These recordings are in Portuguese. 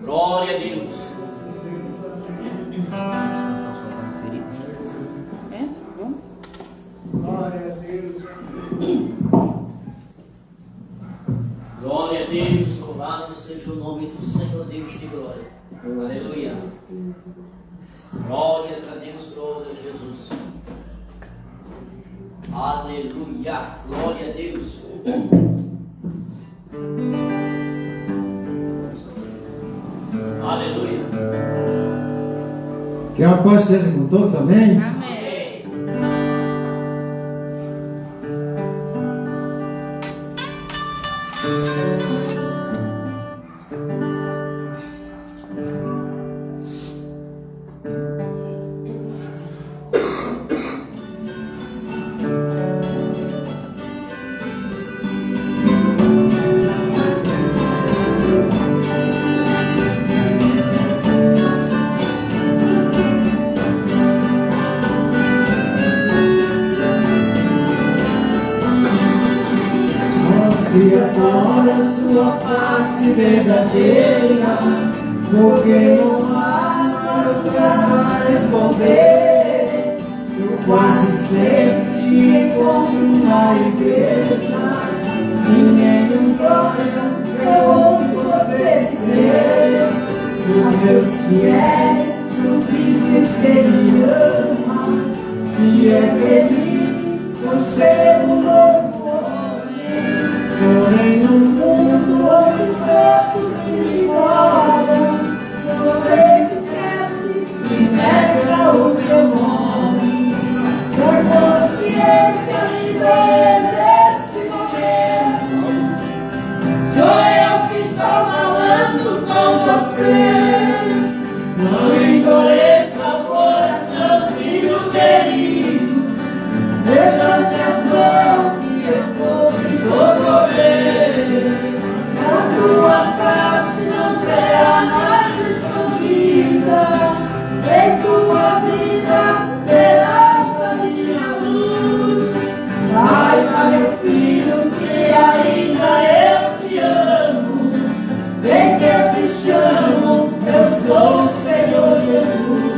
Glória a Deus. Glória a Deus. Glória a Deus. Louvado seja o nome do Senhor Deus de glória. Aleluia. Glórias a Deus, glória a Jesus. Aleluia. Glória a Deus. Aleluia. Que a paz esteja com todos, amém? Amém. E agora sua face verdadeira, porque não há lugar para responder. Eu quase sempre te encontro na igreja, em nenhum glória eu ouço você dizer: os meus fiéis, tu dizes que me ama, se é feliz por ser um novo. Porém no mundo onde todos se igualam, você esquece e nega o teu nome. Sua consciência me dói nesse momento. Sou eu que estou falando com você. Não endureça o coração, filho querido. Levante as mãos e eu vou te socorrer. A tua face não será mais escondida, em tua vida terás a minha luz. Saiba, meu filho, que ainda eu te amo. Vem que eu te chamo, eu sou o Senhor Jesus.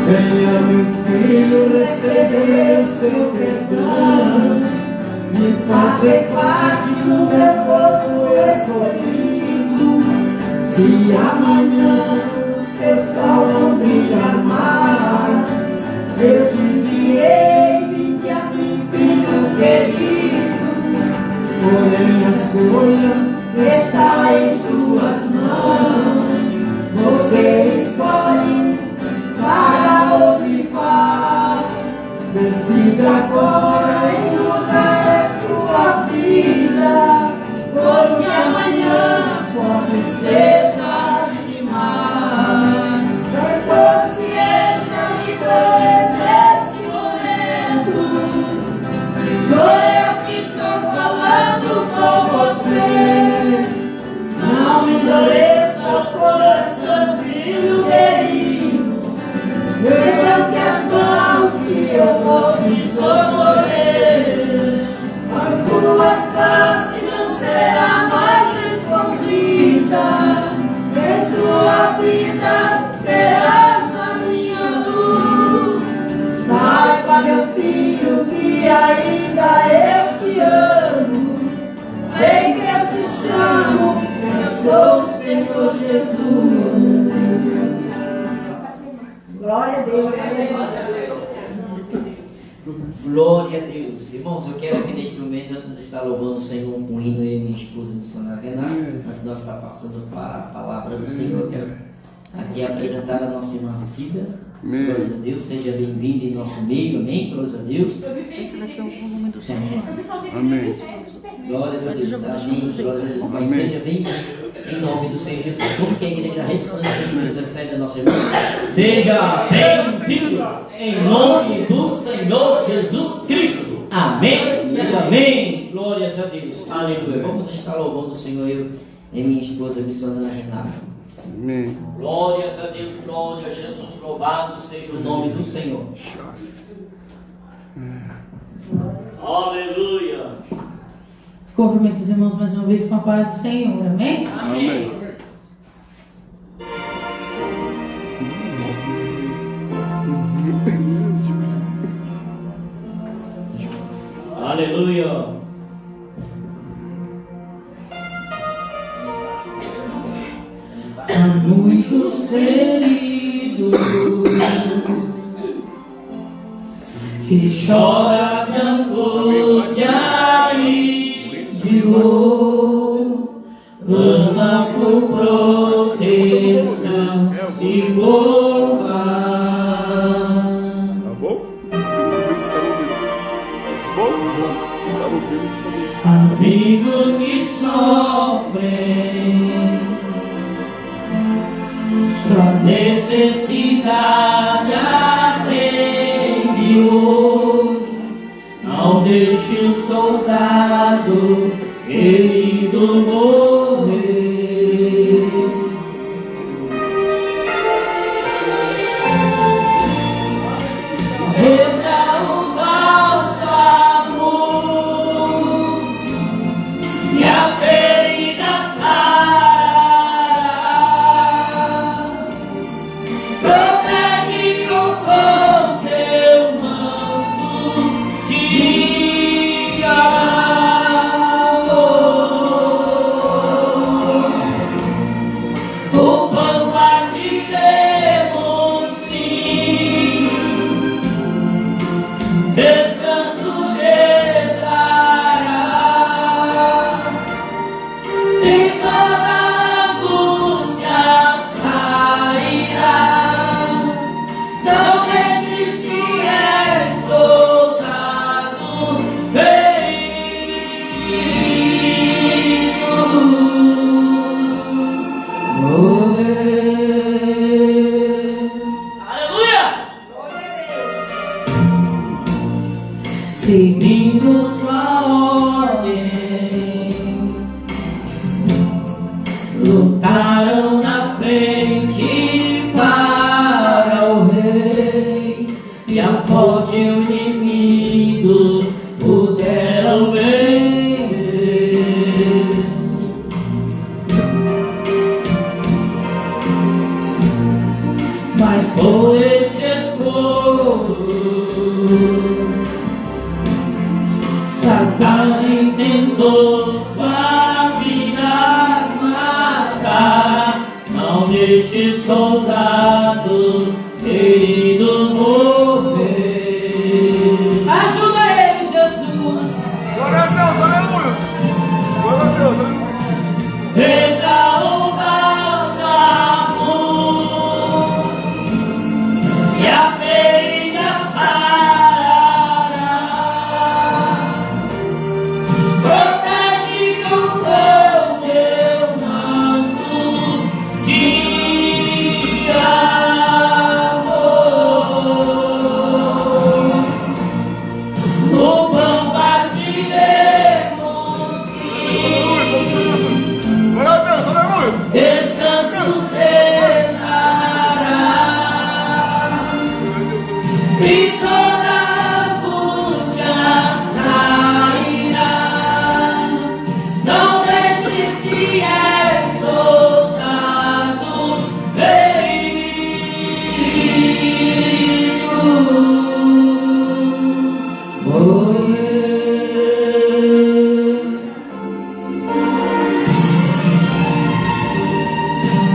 Venha, meu filho, receber o seu perdão e fazer parte do meu povo escolhido. Se amanhã teu sol não brilhar mais, eu te direi que a mim, filho querido. Porém a escolha está em suas mãos. Você escolhe para onde vai. Decida agora em mudar a sua vida, porque amanhã pode ser tarde demais. A consciência lhe dói nesse momento. Sou eu que estou falando com você. Não endureça o coração, filho querido. Levante as mãos que eu vou te socorrer. A tua face não será mais escondida, em tua vida terás a minha luz. Saiba, meu filho, que ainda eu te amo. Vem que eu te chamo, eu sou o Senhor Jesus. Glória a Deus. Glória a Deus. Irmãos, eu quero aqui neste momento, antes de estar louvando o Senhor com um hino, eu e minha esposa missionária Renata, antes de nós estar passando para a palavra do Senhor, eu quero aqui apresentar a nossa irmã Cida. Glória a Deus, seja bem-vinda em nosso meio, amém? Glória a Deus. Esse daqui é o volume do Senhor. Amém. Glória a Deus, amém. Glória a Deus. Mas seja bem-vindo em nome do Senhor Jesus. Como que a igreja resplandecente recebe a nossa irmã? Seja bem-vindo em nome do Senhor Jesus Cristo. Amém e amém. glórias a Deus. Aleluia. Vamos estar louvando o Senhor, eu e minha esposa, missionária Renata. Amém. Glórias a Deus, glória a Jesus, louvado seja o nome do Senhor. Aleluia. Cumprimento os irmãos mais uma vez com a paz do Senhor. Amém? Amém. Aleluia. Há muitos feridos que choram de angústia e de dor, clamam por proteção e por paz. Tá bom? Bom? Tá bom? Amigos que sofrem sua necessidade atende hoje. Não deixe o soldado querido morrer. Entra o bálsamo e a ferida sarará. Protege-o com teu manto de amor. O pão partiremos sim, descanso lhe dará, e toda angústia sairá. Não deixes que és soldado ferido morrer. Aleluia! Seguindo sua ordem, lutaram na frente para o rei, e a forte o inimigo puderam vencer. Mas por esse esforço Satã tentou sua vida matar. Não deixe soldado querido morrer. Ajuda ele, Jesus. Glória a Deus, aleluia. Glória a Deus, aleluia. Entra o bálsamo e a ferida sarará. Protege-o com teu manto de amor. O pão partiremos sim, Glória a Deus, aleluia. descanso lhe dará, e toda angústia sairá. Não deixes que és soldado ferido morrer.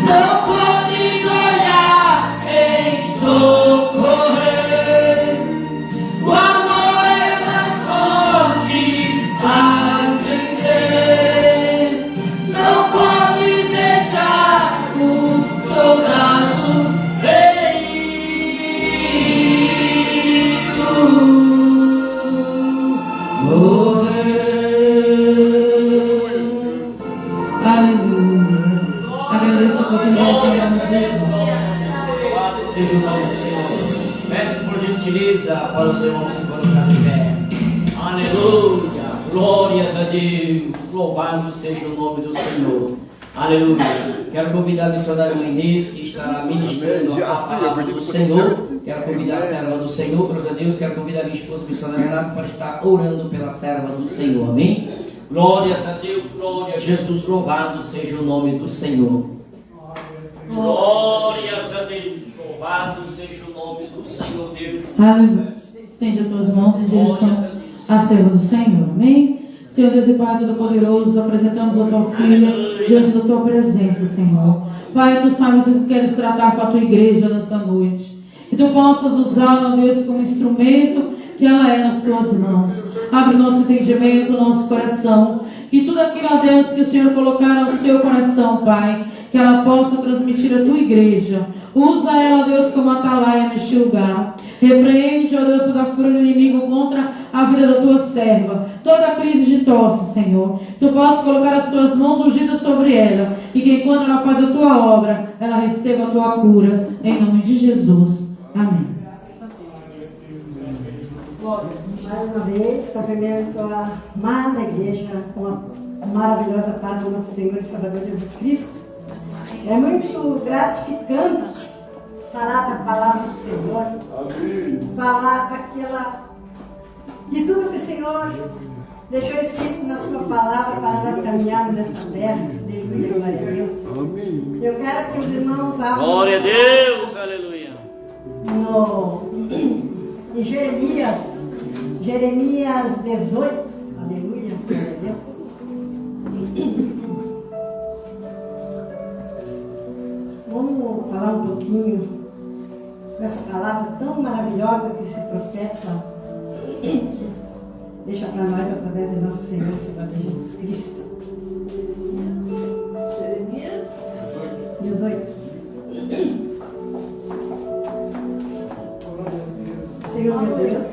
Não podes olhar sem socorrer. O amor é mais forte a viver. Não podes deixar o soldado ferido morrer. Aleluia. Agradeço a oportunidade de nos Louvado seja o nome do Senhor. Peço por gentileza para os irmãos se encontrar de pé. Aleluia. Glórias a Deus. Louvado seja o nome do Senhor. Aleluia. Quero convidar a missionária Inês, que está ministrando a palavra do Senhor. Quero convidar a serva do Senhor, glória a Deus. Quero convidar a minha esposa, a missionária Renata, para estar orando pela serva do Senhor. Amém? Glórias a Deus, glória a Jesus. Louvado seja o nome do Senhor. Glórias a Deus. Louvado seja o nome do Senhor, Deus. Aleluia. Estende as tuas mãos em direção à serva do Senhor. Amém? Senhor Deus e Pai Todo-Poderoso, apresentamos a tua filha diante da tua presença, Senhor. Pai, tu sabes o que queres tratar com a tua igreja nessa noite. Que tu possas usá-la, Deus, como instrumento que ela é nas tuas mãos. Abre nosso entendimento, nosso coração. Que tudo aquilo, Deus, que o Senhor colocar ao seu coração, Pai, que ela possa transmitir à tua igreja. Usa ela, Deus, como atalaia neste lugar. Repreende, ó Deus, toda a fúria do inimigo contra a vida da tua serva. Toda crise de tosse, Senhor. Tu possas colocar as tuas mãos ungidas sobre ela. E que enquanto ela faz a tua obra, ela receba a tua cura. Em nome de Jesus. Amém. Mais uma vez, cumprimento a amada igreja com a maravilhosa paz do nosso Senhor e Salvador Jesus Cristo. É muito gratificante falar da palavra do Senhor. Amém. Falar de tudo que o Senhor deixou escrito na sua palavra para nós caminharmos nessa terra. Aleluia, glória a Deus. Amém. Eu quero que os irmãos abram. Glória a Deus, aleluia. Em Jeremias 18. Aleluia, glória a Deus. Vamos falar um pouquinho dessa palavra tão maravilhosa que esse profeta deixa para nós através de nosso Senhor e Salvador Jesus Cristo. Jeremias 18. Senhor meu Deus,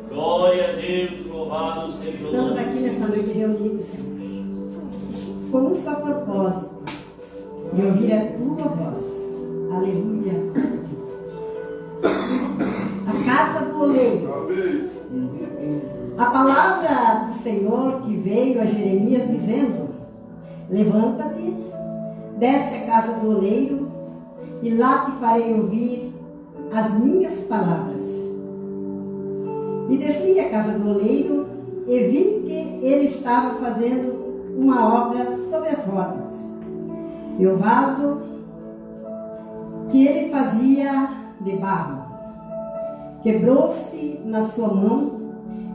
glória a Deus, louvado seja o nome. Estamos aqui nessa noite reunidos, Senhor, com um só propósito, de ouvir a tua voz. Aleluia. A casa do oleiro. A palavra do Senhor que veio a Jeremias dizendo: levanta-te, desce à casa do oleiro, e lá te farei ouvir as minhas palavras. E desci à casa do oleiro e vi que ele estava fazendo uma obra sobre as rodas. E o vaso que ele fazia de barro quebrou-se na sua mão.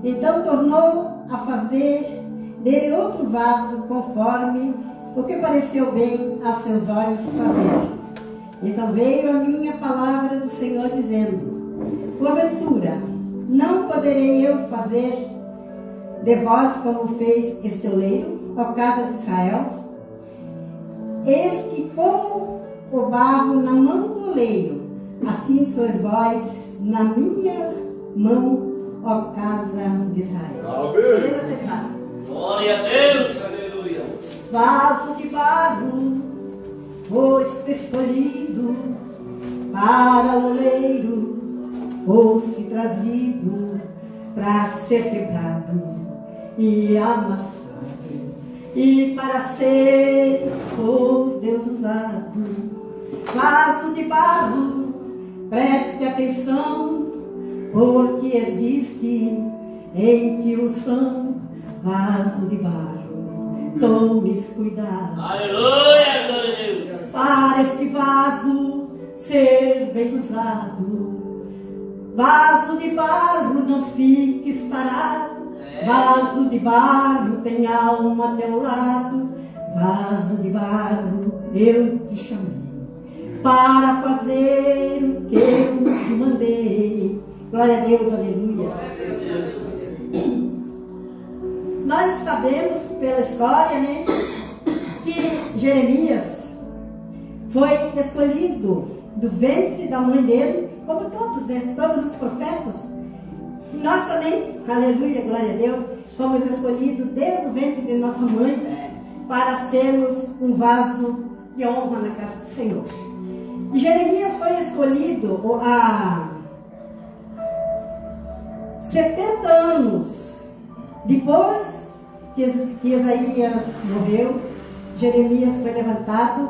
Então tornou a fazer dele outro vaso conforme o que pareceu bem a seus olhos fazer. Então veio a minha palavra do Senhor dizendo: porventura não poderei eu fazer de vós como fez este oleiro, ó casa de Israel? Eis que como o barro na mão do oleiro, assim sois vós na minha mão, ó casa de Israel. Amém. Glória a Deus, aleluia. Vaso de barro, foste escolhido para o oleiro, fosse trazido para ser quebrado e amassado, e para ser por Deus usado. Vaso de barro, preste atenção, porque existe em ti unção. Vaso de barro, tomes cuidado. Aleluia, glória a Deus. Para este vaso ser bem usado. Vaso de barro, não fiques parado. Vaso de barro, tem alma a teu lado. Vaso de barro, eu te chamei para fazer o que eu te mandei. Glória a Deus, aleluia. Nós sabemos pela história, né, que Jeremias foi escolhido do ventre da mãe dele, como todos, né, todos os profetas. E nós também, aleluia, glória a Deus, fomos escolhidos desde o ventre de nossa mãe para sermos um vaso de honra na casa do Senhor. E Jeremias foi escolhido há 70 anos Depois que Isaías morreu, Jeremias foi levantado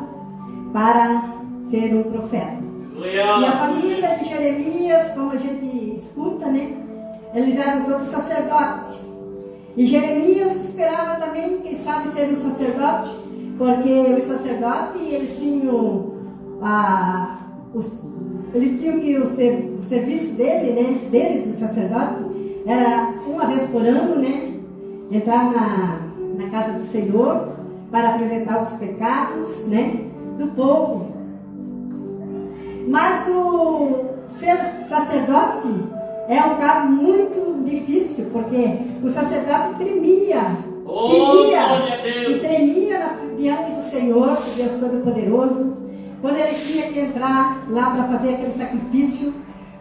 para ser um profeta. E a família de Jeremias, como a gente escuta, né? Eles eram todos sacerdotes. E Jeremias esperava também, quem sabe, ser um sacerdote, porque os sacerdotes, eles tinham que o serviço deles, do sacerdote, era uma vez por ano, né? Entrar na casa do Senhor para apresentar os pecados, né? Do povo. Mas o ser sacerdote é um cargo muito difícil, porque o sacerdote tremia diante do Senhor, Deus Todo-Poderoso, quando ele tinha que entrar lá para fazer aquele sacrifício,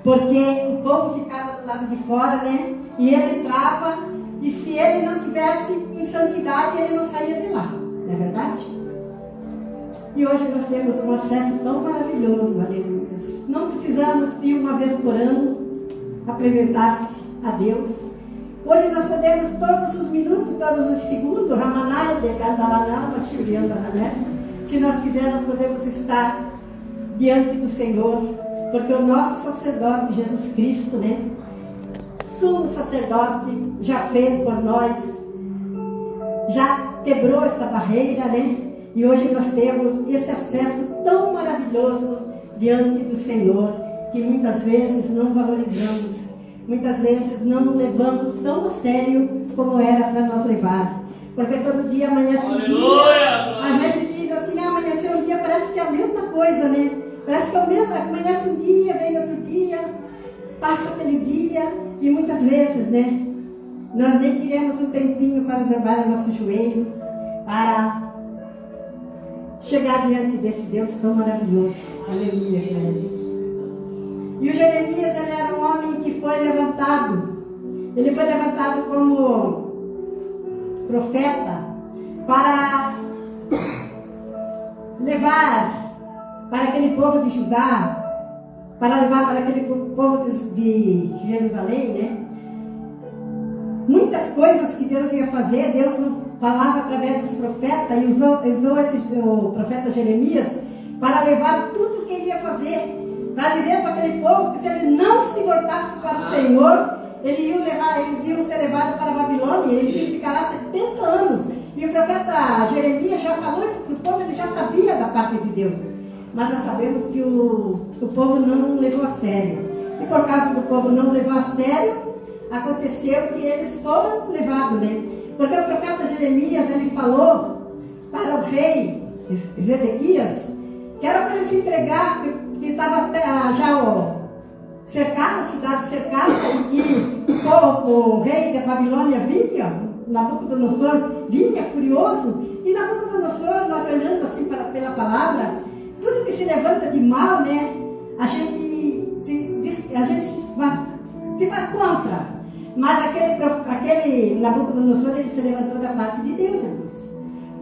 porque o povo ficava do lado de fora, né? E ele entrava, e se ele não tivesse em santidade, ele não saía de lá, não é verdade? E hoje nós temos um acesso tão maravilhoso, aleluia. Não precisamos ir uma vez por ano apresentar-se a Deus. Hoje nós podemos todos os minutos, todos os segundos, se nós quisermos, podemos estar diante do Senhor, porque o nosso sacerdote, Jesus Cristo, né? Sumo sacerdote, já fez por nós, já quebrou essa barreira, né? E hoje nós temos esse acesso tão maravilhoso diante do Senhor, que muitas vezes não valorizamos, muitas vezes não levamos tão a sério como era para nós levar. Porque todo dia amanhece um dia, a gente diz assim, amanheceu um dia, parece que é a mesma coisa, né? Parece que é o mesmo, amanhece um dia, vem outro dia, passa aquele dia, e muitas vezes, né? Nós nem tiramos um tempinho para dobrar o nosso joelho, para chegar diante desse Deus tão maravilhoso. Aleluia, glória a Deus. E o Jeremias, ele era um homem que foi levantado. Ele foi levantado como profeta para levar para aquele povo de Judá, para levar para aquele povo de Jerusalém, né? Muitas coisas que Deus ia fazer, Deus não falava através dos profetas, e usou o profeta Jeremias para levar tudo o que ele ia fazer, para dizer para aquele povo que se ele não se voltasse para o Senhor, eles iam ser levados para a Babilônia, eles iam ficar lá 70 anos. E o profeta Jeremias já falou isso para o povo, ele já sabia da parte de Deus. Mas nós sabemos que o povo não levou a sério. E por causa do povo não levar a sério, aconteceu que eles foram levados, né? Porque o profeta Jeremias, ele falou para o rei Zedequias, que era para ele se entregar, que estava já cercada, a cidade cercada, e que o rei da Babilônia vinha, Nabucodonosor vinha furioso, e Nabucodonosor, nós olhando assim pela palavra, tudo que se levanta de mal, né, a gente se faz contra. Mas aquele Nabucodonosor, ele se levantou da parte de Deus, irmãos.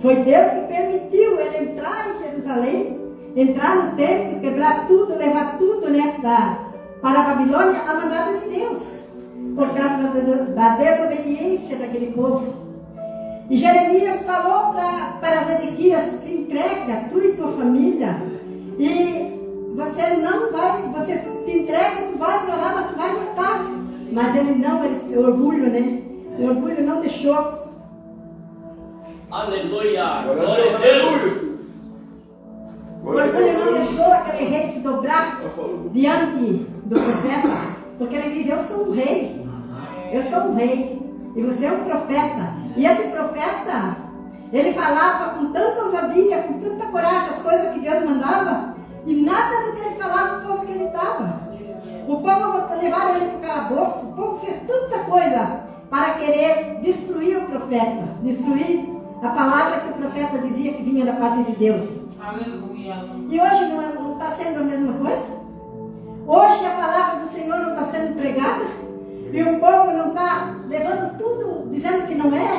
Foi Deus que permitiu ele entrar em Jerusalém, entrar no templo, quebrar tudo, levar tudo, né, para a Babilônia, a mandada de Deus, por causa da desobediência daquele povo. E Jeremias falou para Zedequias: se entrega, tu e tua família, e você se entrega, tu vai para lá, mas tu vai voltar. Mas o orgulho, né? O orgulho não deixou. Aleluia! Glória a Deus! O orgulho não deixou aquele rei se dobrar diante do profeta, porque ele diz: eu sou um rei, eu sou um rei, e você é um profeta. E esse profeta, ele falava com tanta ousadia, com tanta coragem as coisas que Deus mandava, e nada do que ele falava o povo acreditava. O povo levaram ele para o calabouço, o povo fez tanta coisa para querer destruir o profeta, destruir a palavra que o profeta dizia que vinha da parte de Deus. Aleluia. E hoje não está sendo a mesma coisa? Hoje a palavra do Senhor não está sendo pregada? E o povo não está levando tudo, dizendo que não é?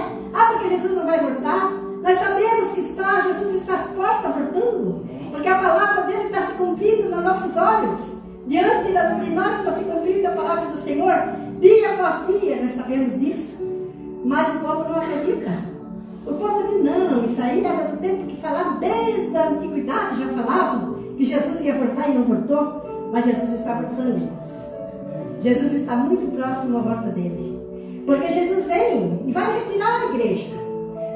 Porque Jesus não vai voltar. Nós sabemos que Jesus está às portas voltando, porque a palavra dele está se cumprindo nos nossos olhos. Diante de nós está se cumprindo a palavra do Senhor, dia após dia, nós sabemos disso. mas o povo não acredita. O povo diz, não, isso aí era do tempo que falavam, desde a antiguidade já falavam que Jesus ia voltar e não voltou, mas Jesus está voltando, irmãos. Jesus está muito próximo à volta dele. Porque Jesus vem e vai retirar a igreja.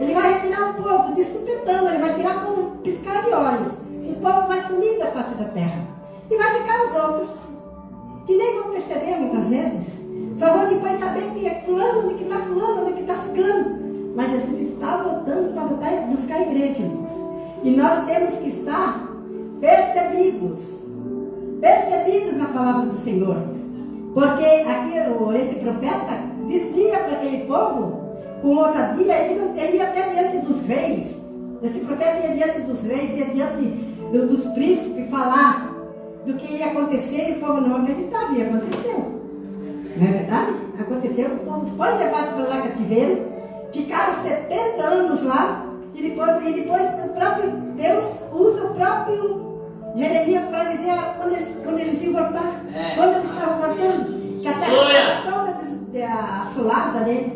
Ele vai retirar o povo de supetão, ele vai tirar com um piscar de olhos. O povo vai sumir da face da terra. E vai ficar os outros, que nem vão perceber muitas vezes. Só vão depois saber que é fulano, onde que está fulano, onde que está ciclano. Mas Jesus está voltando para buscar a igreja, irmãos. E nós temos que estar percebidos na palavra do Senhor. Porque aqui, esse profeta dizia para aquele povo, com ousadia, ele ia até diante dos reis. Esse profeta ia diante dos reis, ia diante dos príncipes falar do que ia acontecer, e o povo não acreditava, e aconteceu. Não é verdade? Aconteceu, o povo foi levado para lá cativeiro, ficaram 70 anos lá, e depois o próprio Deus usa o próprio Jeremias para dizer quando eles iam voltar, quando eles estavam voltando, que a terra estava toda assolada, né?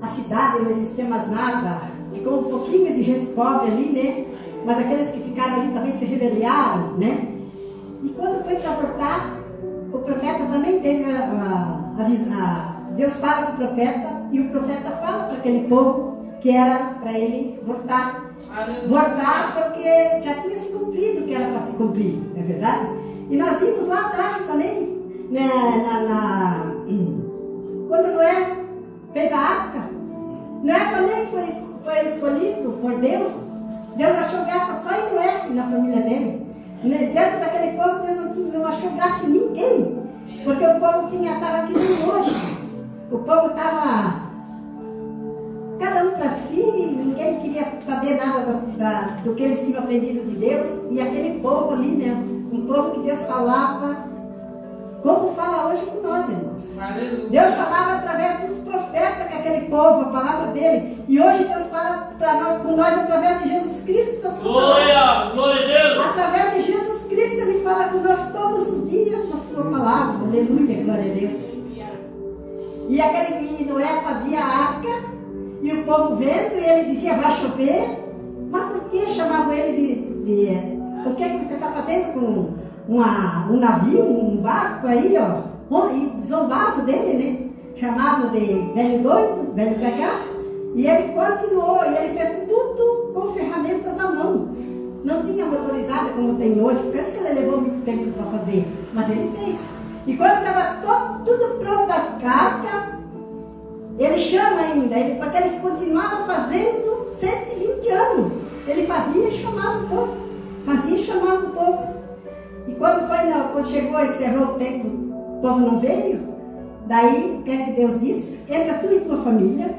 A cidade não existia mais nada, ficou um pouquinho de gente pobre ali, né? Mas aqueles que ficaram ali também se rebelaram, né? E quando foi para voltar, o profeta também teve Deus fala com o profeta, e o profeta fala para aquele povo que era para ele voltar. Voltar porque já tinha se cumprido o que era para se cumprir, não é verdade? E nós vimos lá atrás também, né, quando Noé fez a arca, Noé também foi escolhido por Deus. Deus achou graça só em Noé e na família dele. Diante daquele povo, Deus não achou graça em ninguém, porque o povo estava aqui nem hoje. O povo estava cada um para si, ninguém queria saber nada do que eles tinham aprendido de Deus. E aquele povo ali, né, um povo que Deus falava, como fala hoje com nós, irmãos. Aleluia. Deus falava através dos profetas, que aquele povo, a palavra dele. E hoje Deus fala com nós através de Jesus Cristo. Glória! Glória a Deus! Através de Jesus Cristo, Ele fala com nós todos os dias na sua palavra. Aleluia, glória a Deus. E Noé fazia a arca, e o povo vendo, e ele dizia, vai chover. Mas por que chamavam ele o que é que você está fazendo com um navio, um barco aí, ó? E zombavam dele, né? Chamavam de velho doido, velho pregado. E ele continuou, e ele fez tudo com ferramentas na mão. Não tinha motorizada como tem hoje, por isso que ele levou muito tempo para fazer. Mas ele fez. E quando estava tudo pronto a carga, ele chama ainda, porque ele continuava fazendo 120 anos. Ele fazia e chamava o povo. Fazia e chamava o povo. E quando chegou e cerrou o tempo, o povo não veio. Daí, o que é que Deus disse? Entra tu e tua família.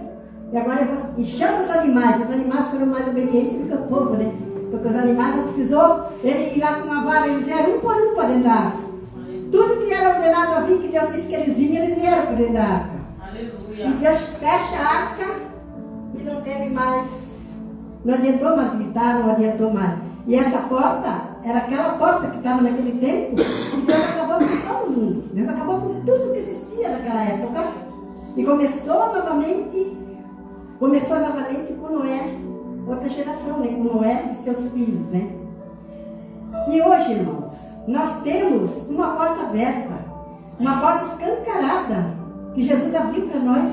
E agora e chama os animais. Os animais foram mais obedientes do que o povo, né? Porque os animais não precisou ele ir lá com uma vara. Eles vieram um por dentro da arca. Tudo que era ordenado a vir, que Deus disse que eles vieram por dentro da arca. Aleluia. E Deus fecha a arca e não teve mais. Não adiantou mais gritar, não adiantou mais. E essa porta era aquela porta que estava naquele tempo, e Deus acabou com todo mundo. Deus acabou com tudo que existia naquela época. E começou novamente com Noé, outra geração, né? Com Noé e seus filhos, né? E hoje, irmãos, nós temos uma porta aberta, uma porta escancarada, que Jesus abriu para nós.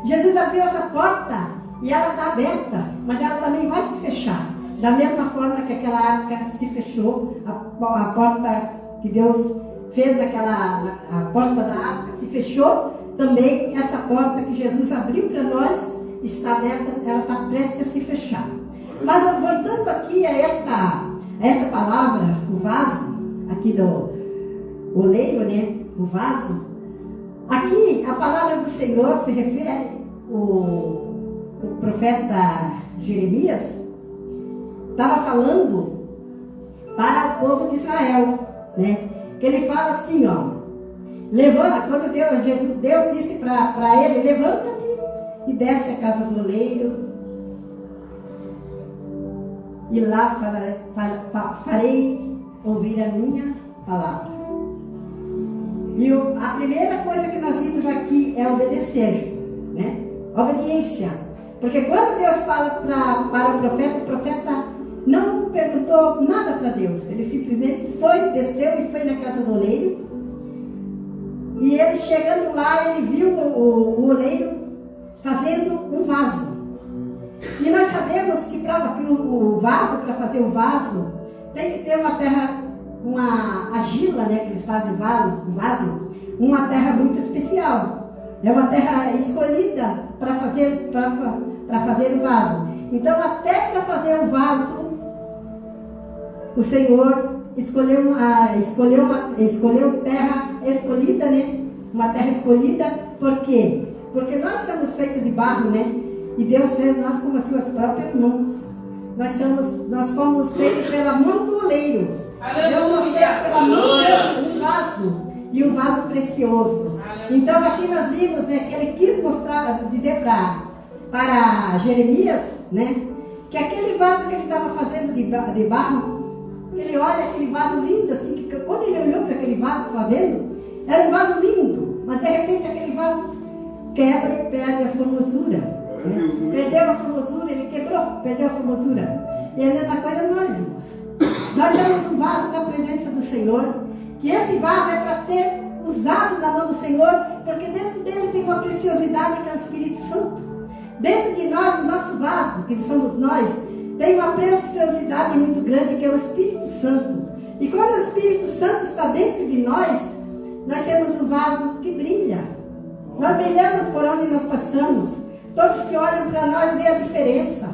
Jesus abriu essa porta e ela está aberta, mas ela também vai se fechar. Da mesma forma que aquela arca se fechou, a porta que Deus fez a porta da arca se fechou, também essa porta que Jesus abriu para nós está aberta, ela está prestes a se fechar. Mas voltando aqui a esta palavra, o vaso, aqui do oleiro, né? O vaso. Aqui a palavra do Senhor se refere, o profeta Jeremias estava falando para o povo de Israel, né? Que ele fala assim, ó, levanta, quando Deus disse para ele, levanta-te e desce a casa do oleiro, e lá farei ouvir a minha palavra. E a primeira coisa que nós vimos aqui é obedecer, né? Obediência. Porque quando Deus fala para o profeta não perguntou nada para Deus. Ele simplesmente foi, desceu e foi na casa do oleiro. E ele chegando lá, ele viu o oleiro fazendo um vaso. E nós sabemos que para fazer o vaso, tem que ter uma terra, uma argila, né, que eles fazem o vaso, uma terra muito especial. É uma terra escolhida para fazer o vaso. Então, até para fazer o vaso, o Senhor escolheu terra escolhida, né? Uma terra escolhida, por quê? Porque nós somos feitos de barro, né? E Deus fez nós com as suas próprias mãos. Nós fomos feitos pela mão do oleiro. Deus nos fez pela mão dele um vaso, e um vaso precioso. Então aqui nós vimos, né, que ele quis dizer para Jeremias, né, que aquele vaso que ele estava fazendo de barro, ele olha aquele vaso lindo, assim, que quando ele olhou para aquele vaso fazendo, era um vaso lindo, mas de repente aquele vaso quebra e perde a formosura. Né? Perdeu a formosura, ele quebrou, perdeu a formosura. E a mesma coisa nós, irmãos. Nós somos um vaso da presença do Senhor, que esse vaso é para ser usado na mão do Senhor, porque dentro dele tem uma preciosidade que é o Espírito Santo. Dentro de nós, do nosso vaso, que somos nós, tem uma preciosidade muito grande que é o Espírito Santo. E quando o Espírito Santo está dentro de nós temos um vaso que brilha. Nós brilhamos por onde nós passamos. Todos que olham para nós veem a diferença.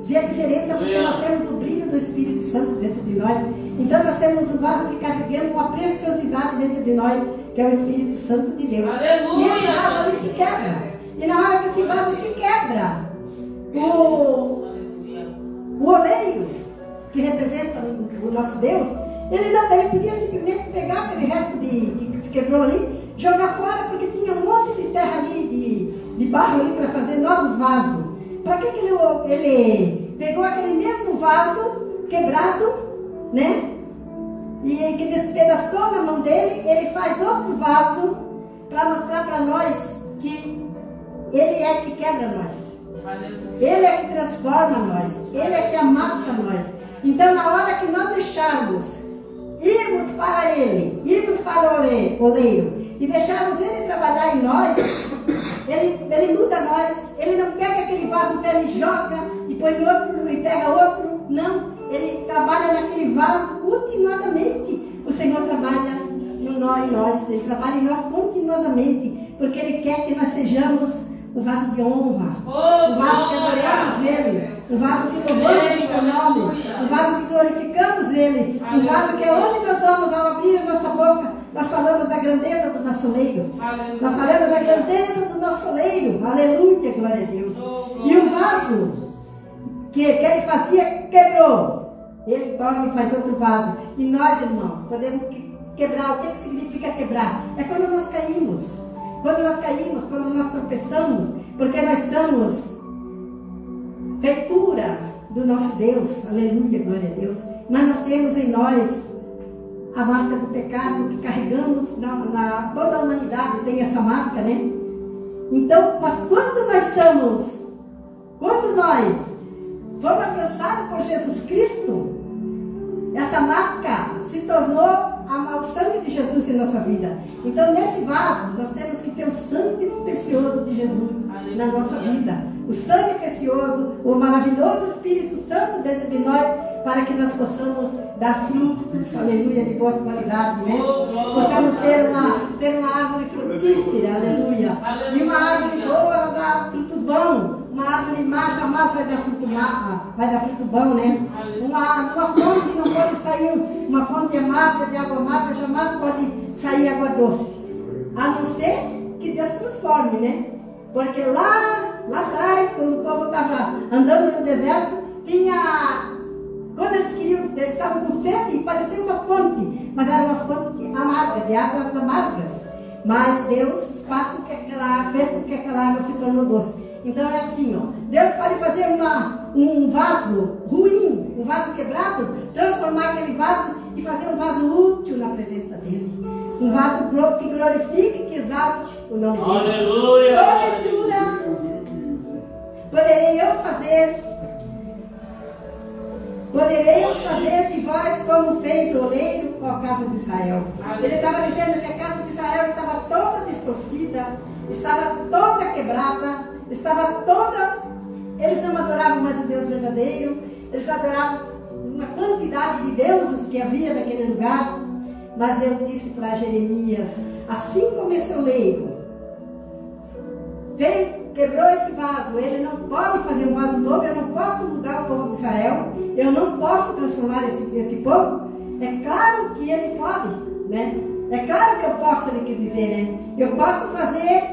Vê a diferença porque nós temos o brilho do Espírito Santo dentro de nós. Então nós temos um vaso que carregamos uma preciosidade dentro de nós, que é o Espírito Santo de Deus. Aleluia! E esse vaso ali se quebra. E na hora que esse vaso se quebra, o oleiro, que representa o nosso Deus, ele podia simplesmente pegar aquele resto que se quebrou ali, jogar fora, porque tinha um monte de terra ali, de barro ali para fazer novos vasos. Para que ele pegou aquele mesmo vaso quebrado, né? E que despedaçou na mão dele, ele faz outro vaso para mostrar para nós que ele é que quebra nós. Ele é que transforma nós. Ele é que amassa nós. Então, na hora que nós deixarmos irmos para ele, irmos para o oleiro e deixarmos ele trabalhar em nós, ele muda nós. Ele não pega aquele vaso velho e joga e põe outro e pega outro. Não, ele trabalha naquele vaso continuadamente. O Senhor trabalha em nós, ele trabalha em nós continuadamente, porque ele quer que nós sejamos um vaso de honra, um vaso que adoramos ele, um vaso que louvamos o seu nome, um vaso que glorificamos ele, um vaso que é onde nós vamos, ao abrir a nossa boca, nós falamos da grandeza do nosso oleiro. Nós falamos da grandeza do nosso oleiro. Aleluia, glória a Deus. E o vaso que ele fazia, quebrou. Ele torna e faz outro vaso. E nós, irmãos, podemos quebrar. O que significa quebrar? É quando nós caímos. Quando nós caímos, quando nós tropeçamos. Porque nós somos feitura do nosso Deus. Aleluia, glória a Deus. Mas nós temos em nós a marca do pecado que carregamos, toda a humanidade tem essa marca, né? Então, mas quando nós fomos alcançados por Jesus Cristo, essa marca se tornou o sangue de Jesus em nossa vida. Então, nesse vaso, nós temos que ter o sangue precioso de Jesus na nossa vida. O sangue precioso, o maravilhoso Espírito Santo dentro de nós, para que nós possamos dar frutos, aleluia, de boas qualidades, né? Possamos ser uma árvore frutífera, aleluia. E uma árvore boa dá frutos bons. Uma árvore má jamais vai dar fruto bom, né? Uma fonte não pode sair, uma fonte amarga, de água amarga, jamais pode sair água doce. A não ser que Deus transforme, né? Porque lá atrás, quando o povo estava andando no deserto, quando eles estavam com sede, parecia uma fonte, mas era uma fonte amarga, de águas amargas. Mas Deus fez com que aquela água se tornou doce. Então é assim, ó. Deus pode fazer um vaso ruim, um vaso quebrado, transformar aquele vaso e fazer um vaso útil na presença dele. Um vaso que glorifique, que exalte o nome dele. Aleluia! Porventura, Poderei eu fazer de vós como fez o oleiro com a casa de Israel. Ele estava dizendo que a casa de Israel estava toda distorcida, estava toda quebrada, estava toda... Eles não adoravam mais o Deus verdadeiro, eles adoravam uma quantidade de deuses que havia naquele lugar. Mas Deus disse para Jeremias, assim como esse oleiro quebrou esse vaso, ele não pode fazer um vaso novo, eu não posso mudar o povo de Israel, eu não posso transformar esse povo. É claro que ele pode, né? É claro que eu posso, ele quis dizer, né? Eu posso fazer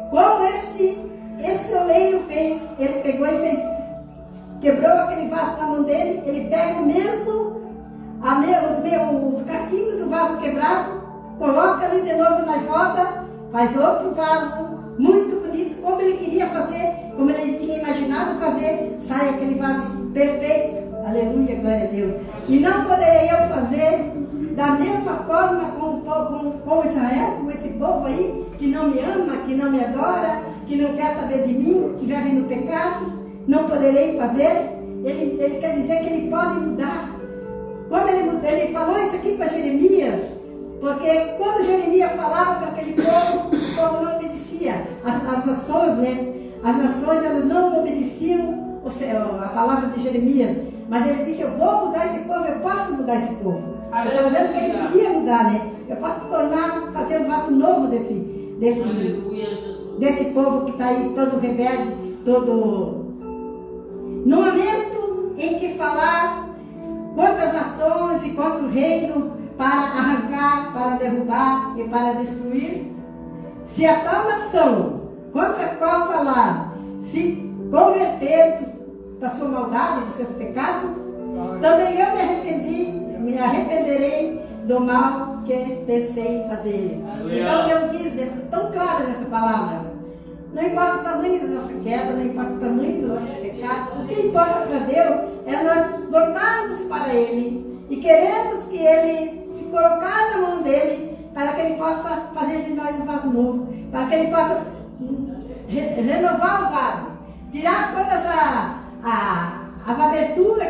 como esse oleiro fez. Ele pegou e fez, quebrou aquele vaso na mão dele, ele pega o mesmo, os caquinhos do vaso quebrado, coloca ali de novo na roda, faz outro vaso, muito bonito, como ele queria fazer, como ele tinha imaginado fazer, sai aquele vaso perfeito, aleluia, glória a Deus. E não poderei eu fazer da mesma forma com Israel, com esse povo aí, que não me ama, que não me adora, que não quer saber de mim, que vive no pecado, não poderei fazer. Ele quer dizer que ele pode mudar. Como ele falou isso aqui para Jeremias, porque quando Jeremias falava para aquele povo, o povo não obedecia. As nações, né? As nações, elas não obedeciam a palavra de Jeremias. Mas ele disse, eu vou mudar esse povo, eu posso mudar esse povo. Eu estou dizendo que ele podia mudar, né? Eu posso fazer um vaso novo desse povo que está aí todo rebelde, todo... No momento em que falar contra as nações e contra o reino, para arrancar, para derrubar e para destruir, se a tal nação contra a qual falar se converter da sua maldade, dos seus pecados, também eu me arrependerei do mal que pensei fazer. Então Deus diz, tão claro nessa palavra, não importa o tamanho da nossa queda, não importa o tamanho do nosso pecado, o que importa para Deus é nós voltarmos para Ele e queremos que Ele se colocar na mão dele para que Ele possa fazer de nós um vaso novo, para que Ele possa renovar o vaso, tirar todas as aberturas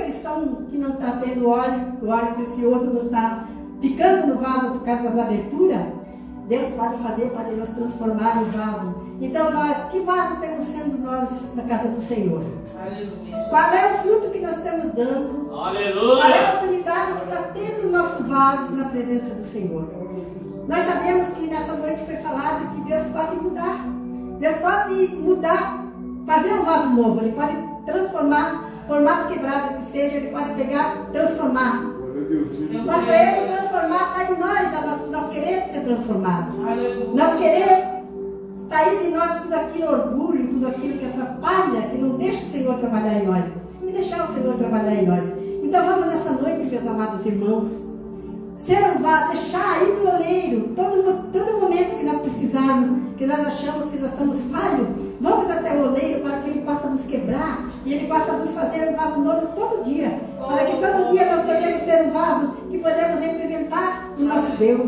que não está tendo óleo, o óleo precioso não está ficando no vaso por causa das aberturas. Deus pode fazer para nos transformar em vaso. Então que vaso temos sendo nós na casa do Senhor? Aleluia. Qual é o fruto que nós estamos dando? Aleluia. Qual é a utilidade que está tendo o nosso vaso na presença do Senhor? Nós sabemos que nessa noite foi falado que Deus pode mudar. Deus pode mudar, fazer um vaso novo. Ele pode transformar, por mais quebrado que seja, Ele pode pegar, transformar. Mas para Ele transformar, está em nós queremos ser transformados. Nós queremos sair de nós tudo aquilo orgulho, tudo aquilo que atrapalha, que não deixa o Senhor trabalhar em nós. E deixar o Senhor trabalhar em nós. Então vamos nessa noite, meus amados irmãos, deixar aí no oleiro, todo momento que nós precisarmos, que nós achamos que nós estamos falhos, vamos até o oleiro para que Ele possa nos quebrar e Ele possa nos fazer um vaso novo todo dia. Para que todo dia nós podemos ser um vaso que podemos representar o nosso Deus.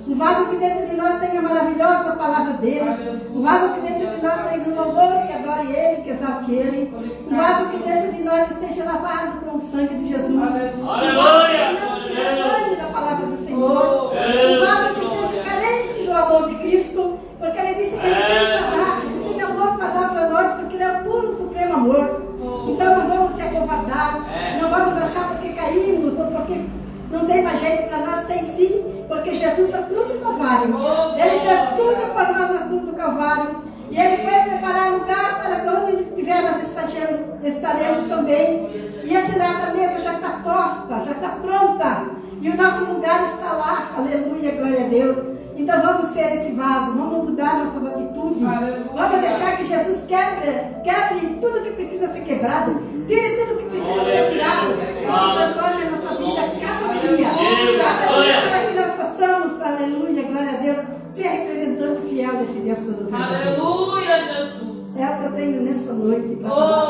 Um vaso que dentro de nós tenha a maravilhosa palavra dele. Um vaso que dentro de nós tenha um louvor que adore Ele, que exalte Ele. Um vaso que dentro de nós esteja lavado com o sangue de Jesus. Um vaso que não se refane da palavra do Senhor. Um vaso que seja carente do amor de Cristo, porque Ele disse que Ele tem para dar, Ele tem amor para dar para nós, porque Ele é o puro, supremo amor. Então não vamos se acovardar, não vamos achar porque caímos ou porque não tem mais jeito para nós, tem sim, porque Jesus está tudo no Calvário. Ele fez tudo para nós na cruz do Calvário. E Ele foi preparar um lugar para que onde estiver nós estaremos também. E essa mesa já está posta, já está pronta. E o nosso lugar está lá. Aleluia, glória a Deus. Então vamos ser esse vaso, vamos mudar nossas atitudes. Vamos deixar que Jesus quebre tudo que precisa ser quebrado. Tire tudo que precisa ser tirado. Vamos transformar a nossa vida cada dia. Cada dia para que nós possamos, aleluia, glória a Deus, ser representante fiel desse Deus todo verdadeiro. Aleluia, Jesus. É o que eu tenho nessa noite para falar